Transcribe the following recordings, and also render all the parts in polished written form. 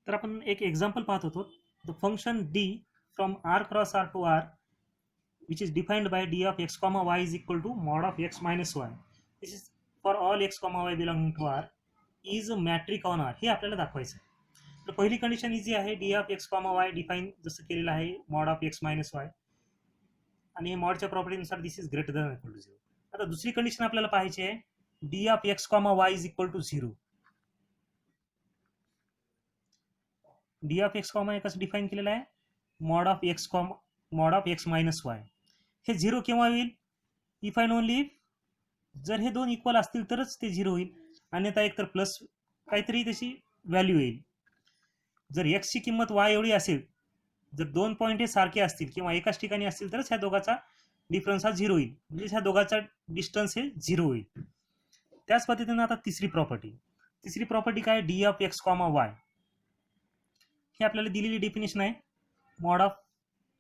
तर आपण एक एक्झाम्पल पाहत होतो. The function d from R cross R to R which is defined by d of x comma y is equal to mod of x minus y. This is for all x comma y belonging to R is a metric on R. हे आपल्याला दाखवायचं आहे. तर पहिली condition easy आहे. D of x comma Y define जसं केलेलं आहे mod of x minus Y आणि मॉडच्या प्रॉपर्टीनुसार this is greater than equal to zero. आता दुसरी कंडिशन आपल्याला पाहायची आहे. D of x comma Y is equal to zero. D of x comma कसं डिफाईन केलेलं आहे mod of x comma mod of x minus Y. हे zero केव्हा होईल इफ अँड ओनली इफ जर हे दोन इक्वल असतील तरच ते झिरो होईल. अन्यथा एक तर प्लस काहीतरी त्याची व्हॅल्यू येईल. जर एक्सची किंमत वाय एवढी असेल, जर दोन पॉईंट हे सारखे असतील किंवा एकाच ठिकाणी असतील तरच ह्या दोघाचा डिफरन्स हा झिरो होईल. म्हणजे ह्या दोघाचा डिस्टन्स हे झिरो होईल. त्याच पद्धतीनं आता तिसरी प्रॉपर्टी काय D of x comma Y. हे आपल्याला दिलेली डेफिनेशन आहे mod of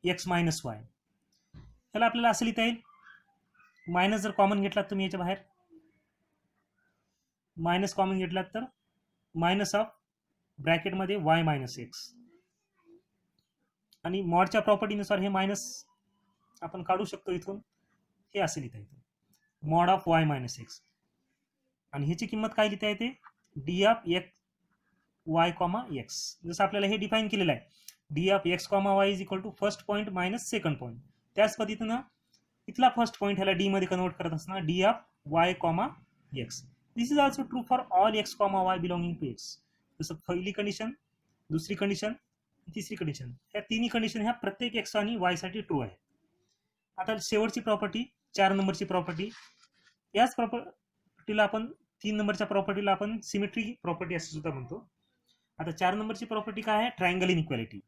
x minus Y. त्याला आपल्याला असं लिहिता येईल मायनस जर कॉमन घेतलात तुम्ही याच्या बाहेर मायनस कॉमन घेतलात तर मायनस ऑफ ब्रॅकेटमध्ये वाय मायनस एक्स आणि मॉडच्या प्रॉपर्टीनुसार हे मायनस आपण काढू शकतो इथून. हे असं लिहिता येतं mod of Y minus x आणि ह्याची किंमत काय लिहिता येते d of x y comma x. जसं आपल्याला हे डिफाईन केलेलं आहे D of x comma Y is equal to first point minus second point. त्याच पद्धतीनं इथला फर्स्ट पॉईंट ह्याला डी मध्ये कन्वर्ट करत असताना d of Y comma x. This is also true for all x comma Y belonging to x. जसं पहिली condition, दुसरी कंडिशन, तिसरी कंडिशन, ह्या तिन्ही कंडिशन ह्या प्रत्येक एक्स आणि वाय साठी ट्रू आहे. आता शेवटची प्रॉपर्टी 4 नंबरची प्रॉपर्टी. याच प्रॉपर्टीला आपण 3 नंबरच्या प्रॉपर्टीला आपण सिमेट्री प्रॉपर्टी असं सुद्धा म्हणतो. आता 4 नंबरची प्रॉपर्टी काय आहे ट्रायंगल इनइक्वालिटी.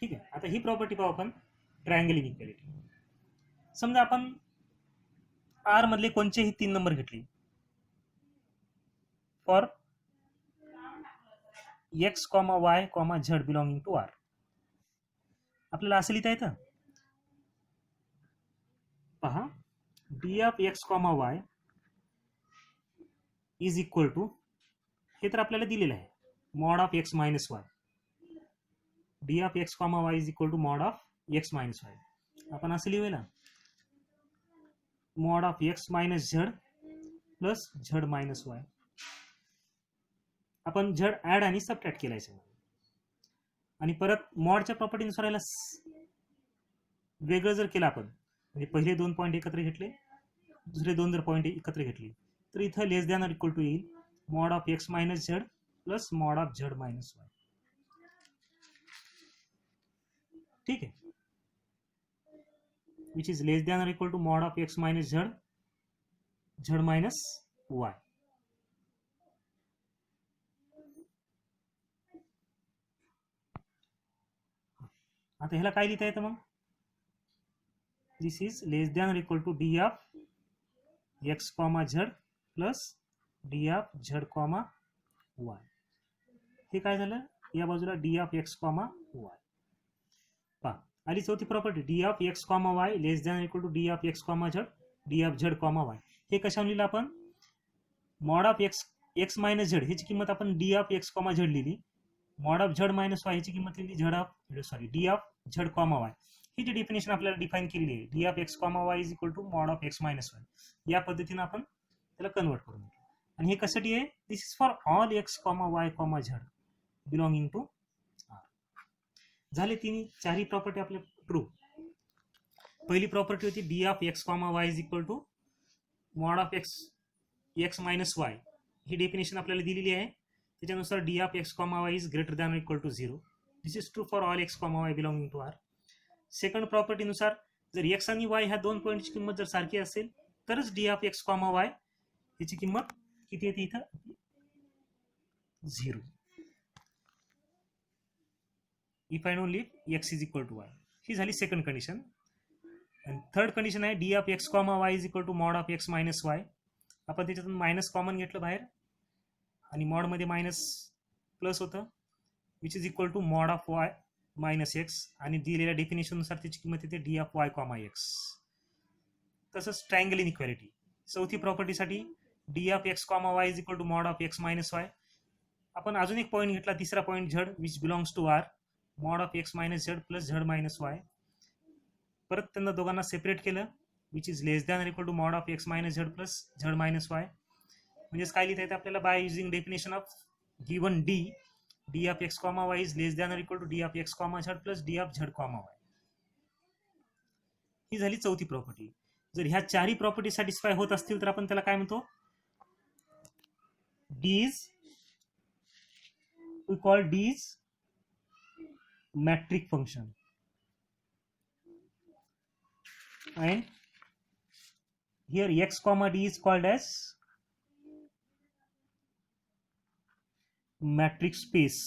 ठीक आहे. आता ही प्रॉपर्टी पाहू आपण ट्रायंगल इनइक्वालिटी. समजा आपण आर मधले कोणतेही 3 नंबर घेतले for x comma Y comma Z belonging to R. आपल्याला असं लिहिता येतं पहा d of x comma Y is equal to हे तर आपल्याला दिलेलं आहे mod of x minus y. D of x comma Y is equal to mod of x minus Y. आपण असं लिहूया mod of x minus Z plus z minus Y. आपण z add आणि सबट्रॅक्ट केलायचं आणि परत मॉडच्या प्रॉपर्टीनुसार याला वेगळं जर केलं आपण म्हणजे पहिले 2 पॉईंट एकत्र घेतले, दुसरे 2 जर पॉईंट एकत्र घेतले तर इथं less than or equal to येईल mod of x minus Z plus mod of Z minus Y. ठीक आहे. Which is less than or equal to mod of x minus Z Z minus Y. आता ह्याला काय लिहिता येतं मग this is less than or equal to D of x comma Z plus D of Z comma Y. हे काय झालं या बाजूला D of x comma Y. पहा आली चौथी property D of x comma Y less than equal to D of x comma Z D of Z comma Y. हे कशावर लिहिलं आपण mod of X X minus Z ह्याची किंमत आपण D of x comma Z लिहिली. Mod of Z minus Y ह्याची किंमत लिहिली D of Z comma Y. ही जी डेफिनेशन आपल्याला डिफाईन केलेली आहे D of x comma Y is equal to mod of x minus y. या पद्धतीने आपण त्याला कन्वर्ट करून घेतो. आणि हे कशासाठी आहे this is for all x comma Y comma Z belonging to R. झाले चारही प्रॉपर्टी आपले ट्रू. पहिली प्रॉपर्टी होती D of x comma Y is equal to mod of x minus Y. ही डेफिनेशन आपल्याला दिलेली आहे. त्याच्यानुसार D of x comma Y is greater than equal to zero. This is true for all x comma Y belonging to R. Second प्रॉपर्टीनुसार जर X आणि Y ह्या 2 पॉईंटची किंमत जर सारखी असेल तरच D of x comma Y ह्याची किंमत किती येते इथं zero. If and only X is equal to Y. ही झाली सेकंड कंडिशन. आणि थर्ड कंडिशन आहे D of x comma Y is equal to mod of x minus Y. आपण त्याच्यातून मायनस कॉमन घेतलं बाहेर आणि मॉडमध्ये मायनस प्लस होतं which is equal to mod of Y minus x आणि दिलेल्या डेफिनेशननुसार त्याची किंमत येते d of Y comma X. तसंच ट्रायंगल इनइक्वालिटी. चौथी प्रॉपर्टीसाठी D of x comma Y is equal to mod of x minus Y. आपण अजून एक पॉईंट घेतला, तिसरा point Z which belongs to R, mod of x minus Z plus Z minus Y. परत त्यांना दोघांना सेपरेट केलं, which is less than equal to mod of x minus Z plus Z minus Y. म्हणजेच काय लिहिता येतं आपल्याला, by using definition of given d, d of x comma Y is less than equal to D of x comma z plus D of z comma Y. ही झाली चौथी property. जर ह्या चारही प्रॉपर्टी सॅटिस्फाय होत असतील तर आपण त्याला काय म्हणतो, d is, we call d is metric function. And here x comma d is called as matrix space.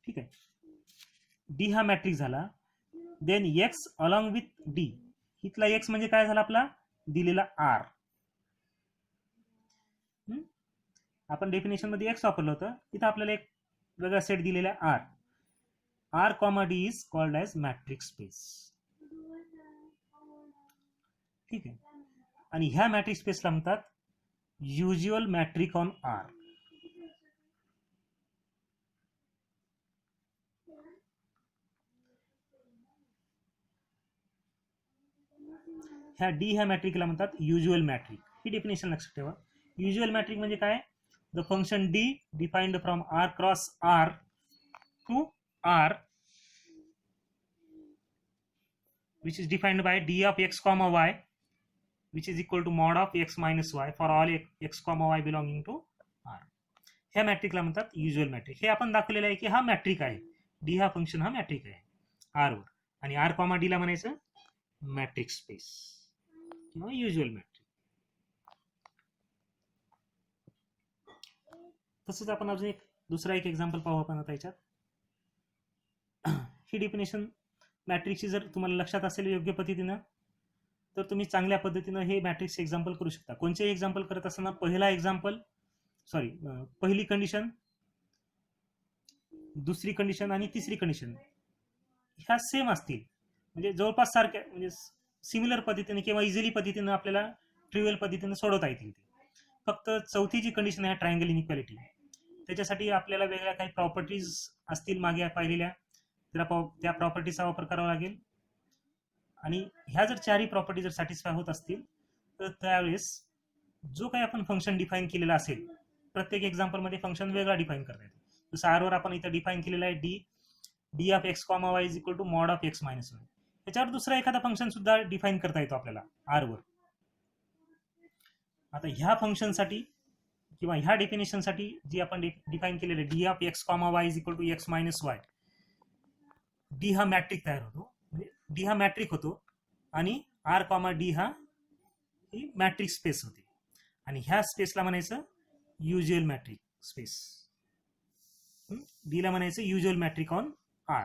ठीक आहे. d हा मॅट्रिक्स झाला. Then x along with d, इथला x म्हणजे काय झाला आपला दिलेला r. आपण डेफिनेशन मध्ये x वापरलं होतं, इथं आपल्याला एक वेगळा सेट दिलेला r. R comma D is called as matrix space. ठीक आहे. आणि ह्या मॅट्रिक्स स्पेसला म्हणतात युज्युअल मॅट्रिक ऑन R. ह्या D ह्या मॅट्रिकला म्हणतात युज्युअल मॅट्रिक. ही डेफिनेशन लक्षात ठेवा. युज्युअल मॅट्रिक म्हणजे काय, the function D defined from R cross R to R, which is defined by d of x comma y, which is equal to mod of x minus y for all x comma y belonging to R. ह्या मॅट्रिकला म्हणतात usual matric. हे आपण दाखवलेलं आहे की हा matric आहे, D हा फंक्शन हा मॅट्रिक आहे R वर, आणि R कॉमा डी ला म्हणायचं मॅट्रिक स्पेस किंवा युज्युअल मॅट्रिक. तसंच आपण अजून दुसरा एक एक्झाम्पल पाहू आपण आता याच्यात. ही डेफिनेशन मॅट्रिक्सची जर तुम्हाला लक्षात असेल योग्य पद्धतीनं, तर तुम्ही चांगल्या पद्धतीनं हे मॅट्रिक्स एक्झाम्पल करू शकता. कोणतेही एक्झाम्पल करत असताना पहिली कंडिशन, दुसरी कंडिशन आणि तिसरी कंडिशन ह्या सेम असतील, म्हणजे जवळपास सारख्या, म्हणजे सिमिलर पद्धतीने किंवा इझिली पद्धतीनं आपल्याला ट्रिव्हियल पद्धतीने सोडवता येतील. फक्त चौथी जी कंडिशन आहे ट्रायंगल इनइक्वालिटी, त्याच्यासाठी आपल्याला वेगळ्या काही प्रॉपर्टीज असतील मागे पाहिलेल्या, त्या प्रॉपर्टीचा वापर करावा लागेल. आणि ह्या जर चारही प्रॉपर्टी जर सॅटिस्फाय होत असतील तर त्यावेळेस जो काही आपण फंक्शन डिफाईन केलेला असेल, प्रत्येक एक्झाम्पल मध्ये फंक्शन वेगळा डिफाईन करता येतो. जसं आर वर आपण इथं डिफाईन केलेला आहे D of x comma Y is equal to mod of x minus y. त्याच्यावर दुसरा एखादा फंक्शन सुद्धा डिफाईन करता येतो आपल्याला आर वर. आता ह्या फंक्शनसाठी किंवा ह्या डेफिनेशनसाठी जी आपण डिफाईन केलेले d of x comma Y is equal to x minus y, d हा मॅट्रिक तयार होतो, म्हणजे डी हा मॅट्रिक होतो आणि आर कॉमा डी हा ही मॅट्रिक स्पेस होते, आणि ह्या स्पेसला म्हणायचं युज्युअल मॅट्रिक स्पेस, डी ला म्हणायचं युज्युअल मॅट्रिक ऑन आर.